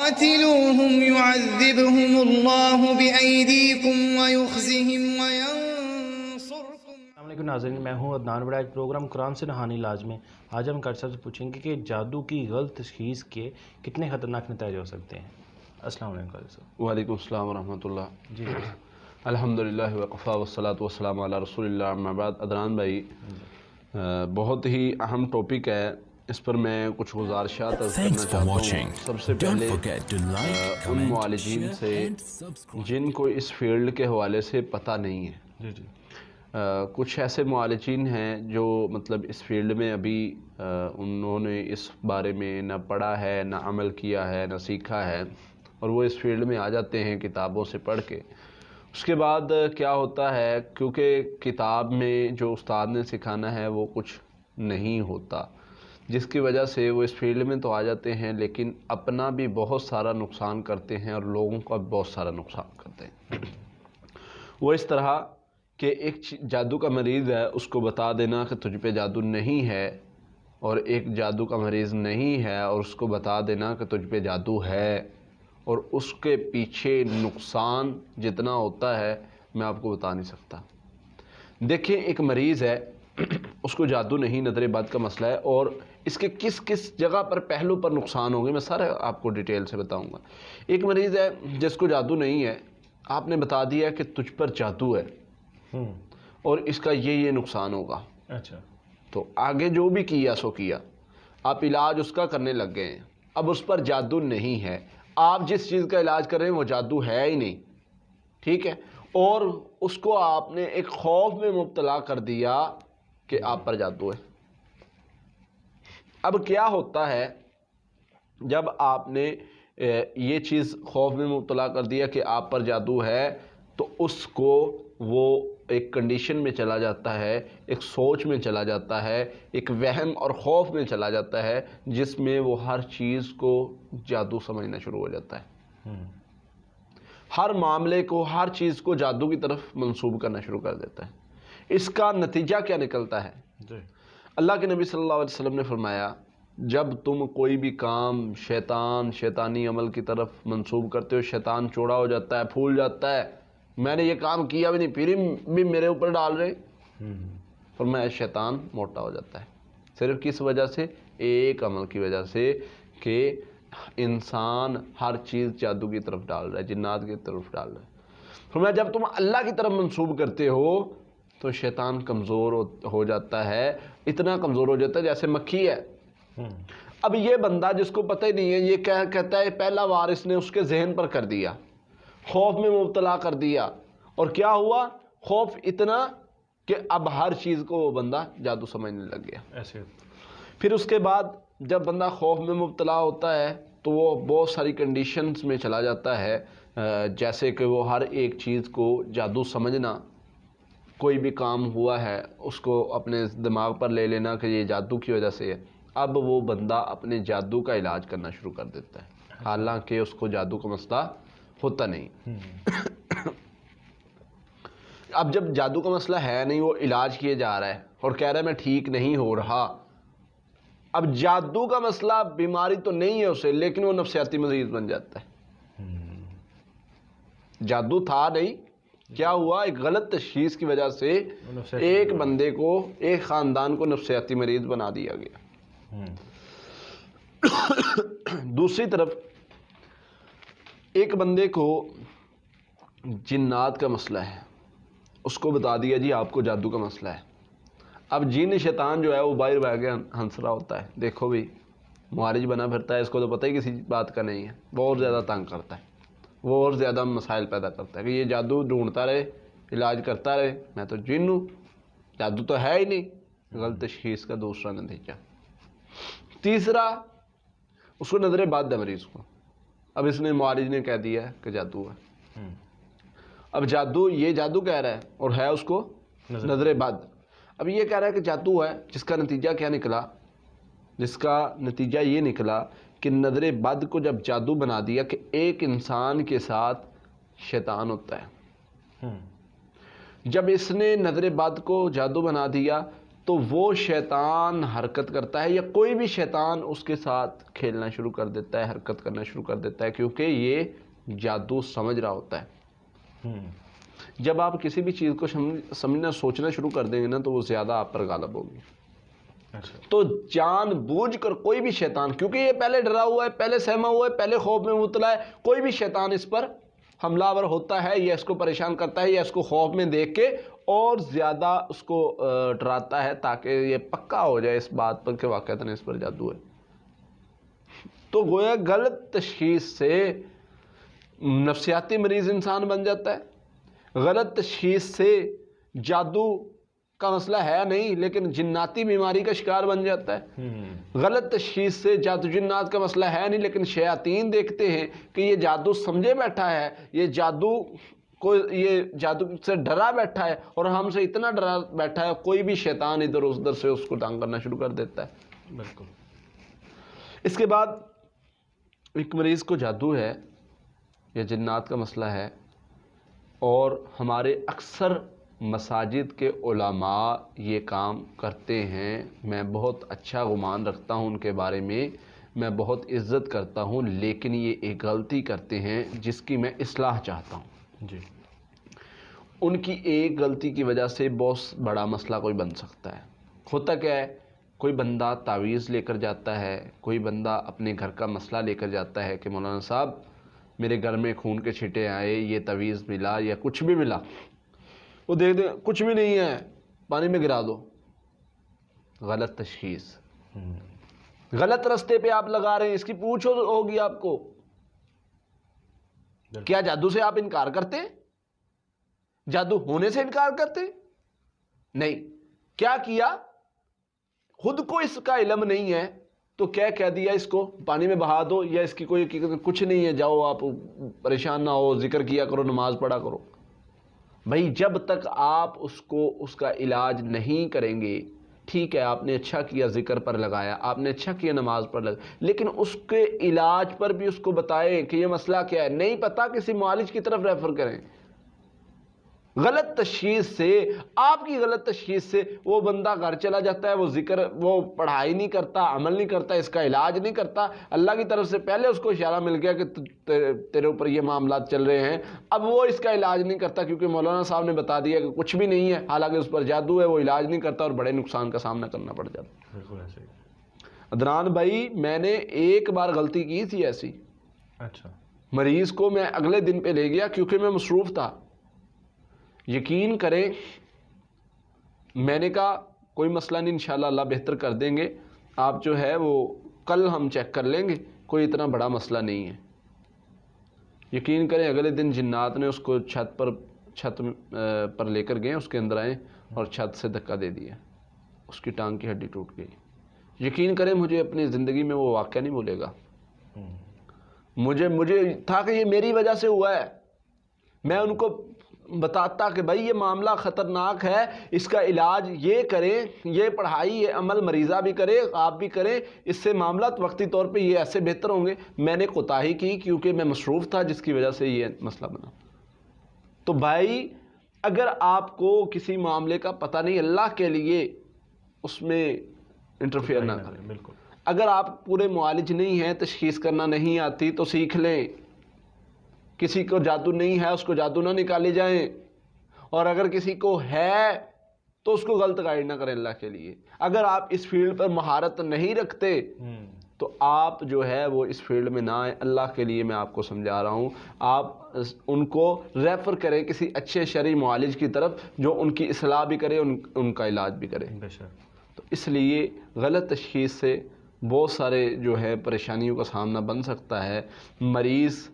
قاتلوهم يعذبهم الله بأيديكم ويخزهم وينصركم. السلام علیکم ناظرین، میں ہوں عدنان وڑائج، پروگرام قرآن سے نہانی علاج میں آج ہم کارڈ صاحب سے پوچھیں گے کہ جادو کی غلط تشخیص کے کتنے خطرناک نتائج ہو سکتے ہیں. السلام علیکم کارڈ صاحب. وعلیکم السلام ورحمۃ اللہ. جی الحمدللہ وقفا والصلاۃ والسلام علی رسول اللہ. اما بعد، عدنان بھائی بہت ہی اہم ٹاپک ہے، اس پر میں کچھ گزارشات عرض کرنا چاہتا ہوں. سب سے پہلے ان معالجین سے جن کو اس فیلڈ کے حوالے سے پتہ نہیں ہے. کچھ ایسے معالجین ہیں جو مطلب اس فیلڈ میں ابھی انہوں نے اس بارے میں نہ پڑھا ہے، نہ عمل کیا ہے، نہ سیکھا ہے، اور وہ اس فیلڈ میں آ جاتے ہیں کتابوں سے پڑھ کے. اس کے بعد کیا ہوتا ہے، کیونکہ کتاب میں جو استاد نے سکھانا ہے وہ کچھ نہیں ہوتا، جس کی وجہ سے وہ اس فیلڈ میں تو آ جاتے ہیں لیکن اپنا بھی بہت سارا نقصان کرتے ہیں اور لوگوں کا بھی بہت سارا نقصان کرتے ہیں. وہ اس طرح کہ ایک جادو کا مریض ہے، اس کو بتا دینا کہ تجھ پہ جادو نہیں ہے، اور ایک جادو کا مریض نہیں ہے اور اس کو بتا دینا کہ تجھ پہ جادو ہے، اور اس کے پیچھے نقصان جتنا ہوتا ہے میں آپ کو بتا نہیں سکتا. دیکھیں، ایک مریض ہے، اس کو جادو نہیں، نظر بد کا مسئلہ ہے، اور اس کے کس کس جگہ پر پہلو پر نقصان ہوں گے میں سارا آپ کو ڈیٹیل سے بتاؤں گا. ایک مریض ہے جس کو جادو نہیں ہے، آپ نے بتا دیا کہ تجھ پر جادو ہے اور اس کا یہ نقصان ہوگا. اچھا، تو آگے جو بھی کیا سو کیا، آپ علاج اس کا کرنے لگ گئے ہیں. اب اس پر جادو نہیں ہے، آپ جس چیز کا علاج کر رہے ہیں وہ جادو ہے ہی نہیں، ٹھیک ہے، اور اس کو آپ نے ایک خوف میں مبتلا کر دیا کہ آپ پر جادو ہے. اب کیا ہوتا ہے، جب آپ نے یہ چیز خوف میں مبتلا کر دیا کہ آپ پر جادو ہے، تو اس کو وہ ایک کنڈیشن میں چلا جاتا ہے، ایک سوچ میں چلا جاتا ہے، ایک وہم اور خوف میں چلا جاتا ہے، جس میں وہ ہر چیز کو جادو سمجھنا شروع ہو جاتا ہے. ہر معاملے کو، ہر چیز کو جادو کی طرف منسوب کرنا شروع کر دیتا ہے. اس کا نتیجہ کیا نکلتا ہے؟ اللہ کے نبی صلی اللہ علیہ وسلم نے فرمایا، جب تم کوئی بھی کام شیطانی عمل کی طرف منسوب کرتے ہو، شیطان چوڑا ہو جاتا ہے، پھول جاتا ہے، میں نے یہ کام کیا بھی نہیں، پھر بھی میرے اوپر ڈال رہے، فرمایا شیطان موٹا ہو جاتا ہے. صرف کس وجہ سے؟ ایک عمل کی وجہ سے، کہ انسان ہر چیز جادو کی طرف ڈال رہا ہے، جنات کی طرف ڈال رہا ہے. فرمایا جب تم اللہ کی طرف منسوب کرتے ہو تو شیطان کمزور ہو جاتا ہے، اتنا کمزور ہو جاتا ہے جیسے مکھی ہے. اب یہ بندہ جس کو پتہ ہی نہیں ہے، یہ کہتا ہے پہلا وار اس نے اس کے ذہن پر کر دیا، خوف میں مبتلا کر دیا، اور کیا ہوا؟ خوف اتنا کہ اب ہر چیز کو وہ بندہ جادو سمجھنے لگ گیا. ایسے پھر اس کے بعد جب بندہ خوف میں مبتلا ہوتا ہے تو وہ بہت ساری کنڈیشنز میں چلا جاتا ہے، جیسے کہ وہ ہر ایک چیز کو جادو سمجھنا، کوئی بھی کام ہوا ہے اس کو اپنے دماغ پر لے لینا کہ یہ جادو کی وجہ سے ہے. اب وہ بندہ اپنے جادو کا علاج کرنا شروع کر دیتا ہے، حالانکہ اس کو جادو کا مسئلہ ہوتا نہیں. اب جب جادو کا مسئلہ ہے نہیں، وہ علاج کیے جا رہا ہے اور کہہ رہا ہے میں ٹھیک نہیں ہو رہا. اب جادو کا مسئلہ، بیماری تو نہیں ہے اسے، لیکن وہ نفسیاتی مریض بن جاتا ہے. جادو تھا نہیں، کیا ہوا؟ ایک غلط تشخیص کی وجہ سے ایک بندے کو، ایک خاندان کو نفسیاتی مریض بنا دیا گیا. دوسری طرف ایک بندے کو جنات کا مسئلہ ہے، اس کو بتا دیا جی آپ کو جادو کا مسئلہ ہے. اب جن شیطان جو ہے وہ باہر بہ کے ہنس رہا ہوتا ہے، دیکھو بھی معالج بنا پھرتا ہے، اس کو تو پتہ ہی کسی بات کا نہیں ہے، وہ اور زیادہ تنگ کرتا ہے، وہ اور زیادہ مسائل پیدا کرتا ہے کہ یہ جادو ڈھونڈتا رہے، علاج کرتا رہے، میں تو جن ہوں، جادو تو ہے ہی نہیں. غلط تشخیص کا دوسرا نتیجہ. تیسرا، اس کو نظر بد ہے مریض کو. اب اس نے معالج نے کہہ دیا ہے کہ جادو ہے. اب جادو، یہ جادو کہہ رہا ہے اور ہے اس کو نظر بد. اب یہ کہہ رہا ہے کہ جادو ہے، جس کا نتیجہ کیا نکلا؟ جس کا نتیجہ یہ نکلا کہ نظر بد کو جب جادو بنا دیا کہ ایک انسان کے ساتھ شیطان ہوتا ہے، جب اس نے نظر بد کو جادو بنا دیا تو وہ شیطان حرکت کرتا ہے، یا کوئی بھی شیطان اس کے ساتھ کھیلنا شروع کر دیتا ہے، حرکت کرنا شروع کر دیتا ہے، کیونکہ یہ جادو سمجھ رہا ہوتا ہے۔ جب آپ کسی بھی چیز کو سمجھنا سوچنا شروع کر دیں گے نا تو وہ زیادہ آپ پر غالب ہوگی۔ تو جان بوجھ کر کوئی بھی شیطان، کیونکہ یہ پہلے ڈرا ہوا ہے، پہلے سہما ہوا ہے، پہلے خوف میں مبتلا ہے، کوئی بھی شیطان اس پر حملہ آور ہوتا ہے یا اس کو پریشان کرتا ہے یا اس کو خوف میں دیکھ کے اور زیادہ اس کو ڈراتا ہے تاکہ یہ پکا ہو جائے اس بات پر کہ واقعتاً اس پر جادو ہے۔ تو گویا غلط تشخیص سے نفسیاتی مریض انسان بن جاتا ہے، غلط تشخیص سے جادو کا مسئلہ ہے نہیں لیکن جناتی بیماری کا شکار بن جاتا ہے، غلط تشخیص سے جادو جنات کا مسئلہ ہے نہیں لیکن شیاطین دیکھتے ہیں کہ یہ جادو سمجھے بیٹھا ہے، یہ جادو سے ڈرا بیٹھا ہے اور ہم سے اتنا ڈرا بیٹھا ہے، کوئی بھی شیطان ادھر ادھر سے اس کو تنگ کرنا شروع کر دیتا ہے۔ بالکل۔ اس کے بعد ایک مریض کو جادو ہے یا جنات کا مسئلہ ہے، اور ہمارے اکثر مساجد کے علماء یہ کام کرتے ہیں، میں بہت اچھا گمان رکھتا ہوں ان کے بارے میں بہت عزت کرتا ہوں، لیکن یہ ایک غلطی کرتے ہیں جس کی میں اصلاح چاہتا ہوں۔ جی۔ ان کی ایک غلطی کی وجہ سے بہت بڑا مسئلہ کوئی بن سکتا ہے۔ ہوتا کیا ہے، کوئی بندہ تعویذ لے کر جاتا ہے، کوئی بندہ اپنے گھر کا مسئلہ لے کر جاتا ہے کہ مولانا صاحب میرے گھر میں خون کے چھٹے آئے، یہ تعویذ ملا یا کچھ بھی ملا، وہ دیکھ دیں کچھ بھی نہیں ہے، پانی میں گرا دو۔ غلط تشخیص، غلط رستے پہ آپ لگا رہے ہیں۔ اس کی پوچھ ہوگی آپ کو، کیا جادو سے آپ انکار کرتے ہیں؟ جادو ہونے سے انکار کرتے ہیں؟ نہیں۔ کیا کیا؟ خود کو اس کا علم نہیں ہے تو کیا کہہ دیا اس کو پانی میں بہا دو، یا اس کی کوئی کچھ نہیں ہے، جاؤ آپ پریشان نہ ہو، ذکر کیا کرو، نماز پڑھا کرو۔ بھائی جب تک آپ اس کا علاج نہیں کریں گے، ٹھیک ہے آپ نے اچھا کیا ذکر پر لگایا، آپ نے اچھا کیا نماز پر لگایا، لیکن اس کے علاج پر بھی اس کو بتائیں کہ یہ مسئلہ کیا ہے، نہیں پتہ کسی معالج کی طرف ریفر کریں۔ غلط تشخیص سے، آپ کی غلط تشخیص سے وہ بندہ گھر چلا جاتا ہے، وہ ذکر وہ پڑھائی نہیں کرتا، عمل نہیں کرتا، اس کا علاج نہیں کرتا۔ اللہ کی طرف سے پہلے اس کو اشارہ مل گیا کہ تیرے اوپر یہ معاملات چل رہے ہیں، اب وہ اس کا علاج نہیں کرتا کیونکہ مولانا صاحب نے بتا دیا کہ کچھ بھی نہیں ہے، حالانکہ اس پر جادو ہے، وہ علاج نہیں کرتا اور بڑے نقصان کا سامنا کرنا پڑ جاتا۔ بالکل ایسے ہی۔ عدنان بھائی میں نے ایک بار غلطی کی تھی ایسی، اچھا۔ مریض کو میں اگلے دن پہ لے گیا کیونکہ میں مصروف تھا۔ یقین کریں میں نے کہا کوئی مسئلہ نہیں، انشاءاللہ اللہ بہتر کر دیں گے، آپ جو ہے وہ کل ہم چیک کر لیں گے، کوئی اتنا بڑا مسئلہ نہیں ہے۔ یقین کریں اگلے دن جنات نے اس کو چھت پر لے کر گئے، اس کے اندر آئے اور چھت سے دھکا دے دیا، اس کی ٹانگ کی ہڈی ٹوٹ گئی۔ یقین کریں مجھے اپنی زندگی میں وہ واقعہ نہیں بھولے گا۔ مجھے تھا کہ یہ میری وجہ سے ہوا ہے۔ میں ان کو بتاتا کہ بھائی یہ معاملہ خطرناک ہے، اس کا علاج یہ کریں، یہ پڑھائی یہ عمل مریضہ بھی کرے، آپ بھی کریں، اس سے معاملات وقتی طور پہ یہ ایسے بہتر ہوں گے۔ میں نے کوتاہی کی کیونکہ میں مصروف تھا جس کی وجہ سے یہ مسئلہ بنا۔ تو بھائی اگر آپ کو کسی معاملے کا پتہ نہیں، اللہ کے لیے اس میں انٹرفیئر نہ کریں۔ بالکل۔ اگر آپ پورے معالج نہیں ہیں، تشخیص کرنا نہیں آتی تو سیکھ لیں۔ کسی کو جادو نہیں ہے اس کو جادو نہ نکالے جائیں، اور اگر کسی کو ہے تو اس کو غلط گائیڈ نہ کریں اللہ کے لیے۔ اگر آپ اس فیلڈ پر مہارت نہیں رکھتے تو آپ جو ہے وہ اس فیلڈ میں نہ آئیں۔ اللہ کے لیے میں آپ کو سمجھا رہا ہوں، آپ ان کو ریفر کریں کسی اچھے شرعی معالج کی طرف جو ان کی اصلاح بھی کرے، ان کا علاج بھی کرے۔ تو اس لیے غلط تشخیص سے بہت سارے جو ہے پریشانیوں کا سامنا بن سکتا ہے۔ مریض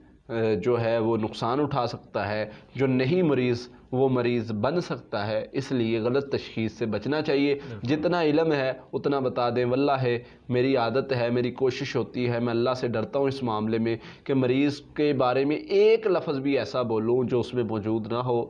جو ہے وہ نقصان اٹھا سکتا ہے، جو نہیں مریض وہ مریض بن سکتا ہے۔ اس لیے غلط تشخیص سے بچنا چاہیے۔ جتنا علم ہے اتنا بتا دیں۔ واللہ میری عادت ہے، میری کوشش ہوتی ہے، میں اللہ سے ڈرتا ہوں اس معاملے میں کہ مریض کے بارے میں ایک لفظ بھی ایسا بولوں جو اس میں موجود نہ ہو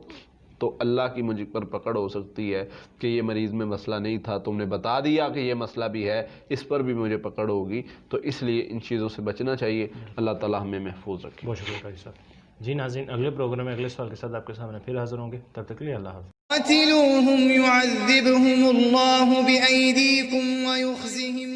تو اللہ کی مجھ پر پکڑ ہو سکتی ہے کہ یہ مریض میں مسئلہ نہیں تھا، تم نے بتا دیا کہ یہ مسئلہ بھی ہے، اس پر بھی مجھے پکڑ ہوگی۔ تو اس لیے ان چیزوں سے بچنا چاہیے۔ اللہ تعالیٰ ہمیں محفوظ رکھے۔ بہت شکریہ قاری صاحب۔ جی ناظرین، اگلے پروگرام میں اگلے سوال کے ساتھ آپ کے سامنے پھر حاضر ہوں گے، تب تک کے لیے اللہ حافظ۔ قاتلوهم يعذبهم الله بأيديكم ويخزهم